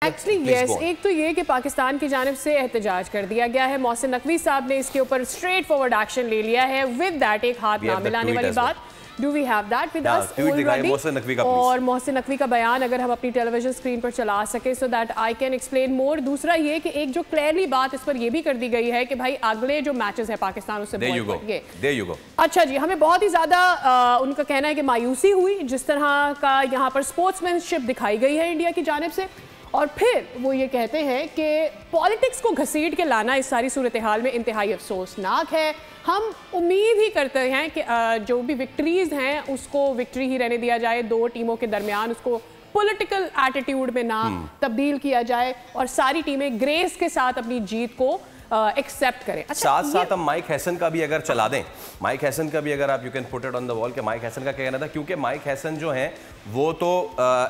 Actually yes, एक तो ये कि पाकिस्तान की जानिब से एहतजाज कर दिया गया है, मोहसिन नकवी साहब ने इसके ऊपर स्ट्रेट फॉरवर्ड एक्शन ले लिया है। विद दैट एक हाथ ना मिलाने वाली बात, do we have that with us already? और मोहसिन नकवी का बयान अगर हम अपनी टेलीविजन स्क्रीन पर चला सके so that I can explain more. दूसरा ये कि एक जो क्लियरली बात इस पर ये भी कर दी गई है कि भाई अगले जो मैचेस है पाकिस्तान उससे अच्छा जी, हमें बहुत ही ज्यादा उनका कहना है कि मायूसी हुई जिस तरह का यहाँ पर स्पोर्ट्समैनशिप दिखाई गई है इंडिया की जानिब से। और फिर वो ये कहते हैं कि पॉलिटिक्स को घसीट के लाना इस सारी सूरत हाल में इंतहाई अफसोसनाक है। हम उम्मीद ही करते हैं कि जो भी विक्ट्रीज हैं उसको विक्ट्री ही रहने दिया जाए, दो टीमों के दरमियान उसको पॉलिटिकल एटीट्यूड में ना तब्दील किया जाए और सारी टीमें ग्रेस के साथ अपनी जीत को एक्सेप्ट करें। अच्छा, साथ साथ हम माइक हैसन का भी अगर चला दें, माइक हैसन का भी अगर आप you can put it on the wall कि माइक हैसन का क्या कहना था, क्योंकि माइक हैसन जो हैं वो तो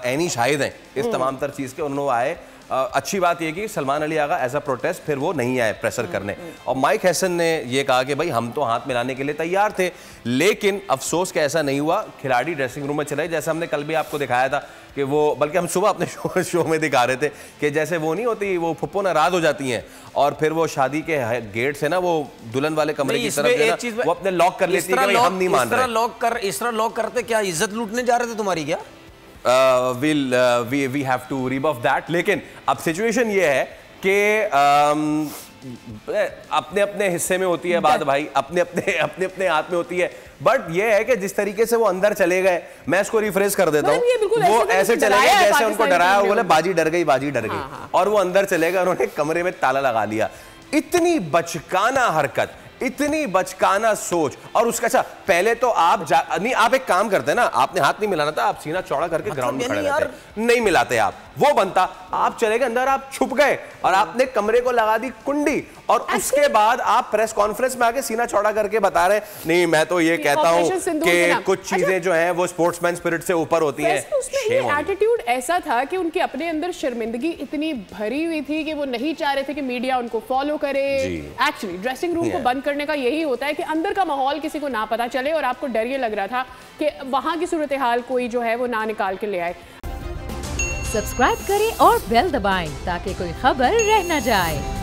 ऐनी शाहिद हैं इस तमाम तर चीज़ के। उन्होंने आए, अच्छी बात यह कि Salman Ali Agha as a protest फिर वो नहीं आए प्रेशर करने, और माइक हैसन ने ये कहा कि भाई हम तो हाथ मिलाने के लिए तैयार थे, लेकिन अफसोस कि ऐसा नहीं हुआ। खिलाड़ी ड्रेसिंग रूम में चले, जैसे हमने कल भी आपको दिखाया था कि वो, बल्कि हम सुबह अपने शो में दिखा रहे थे कि जैसे वो नहीं होती, वो फुप्पो नाराज हो जाती हैं और फिर वो शादी के गेट से ना वो दुल्हन वाले कमरे की तरफ वो अपने लॉक कर लेती है कि हम नहीं मान रहे। इस तरह लॉक करते क्या इज्जत लूटने जा रहे थे तुम्हारी क्या? we have to rebuff that। लेकिन अब सिचुएशन ये है कि अपने अपने हिस्से में होती है बात भाई, अपने अपने हाथ में होती है। बट ये है कि जिस तरीके से वो अंदर चले गए, मैं इसको रिफ्रेश कर देता हूँ, वो ऐसे चले गए जैसे उनको डराया, वो बोले बाजी डर गई, बाजी डर गई, और वो अंदर चले गए, उन्होंने कमरे में ताला लगा दिया। इतनी बचकाना हरकत, इतनी बचकाना सोच। और उसका अच्छा, पहले तो आप नहीं, आप एक काम करते ना, आपने हाथ नहीं मिलाना था, आप सीना चौड़ा करके ग्राउंड में खड़े रहते, नहीं मिलाते आप, वो बनता। आप चले गए अंदर, आप छुप गए और आपने कमरे को लगा दी कुंडी, और उसके बाद आप प्रेस कॉन्फ्रेंस में आके सीना चौड़ा करके बता रहे नहीं, मैं तो ये कहता हूं कि कुछ चीजें जो हैं वो स्पोर्ट्समैन स्पिरिट से ऊपर होती हैं। एटीट्यूड ऐसा था कि उनके अपने अंदर शर्मिंदगी इतनी भरी हुई थी कि वो नहीं चाह रहे थे कि मीडिया उनको फॉलो करे। एक्चुअली ड्रेसिंग रूम को बंद करने का यही होता है कि अंदर का माहौल किसी को ना पता चले, और आपको डर ये लग रहा था कि वहां की सूरत हाल कोई जो है वो ना निकाल के ले आए। सब्सक्राइब करें और बेल दबाएं ताकि कोई खबर रह न जाए।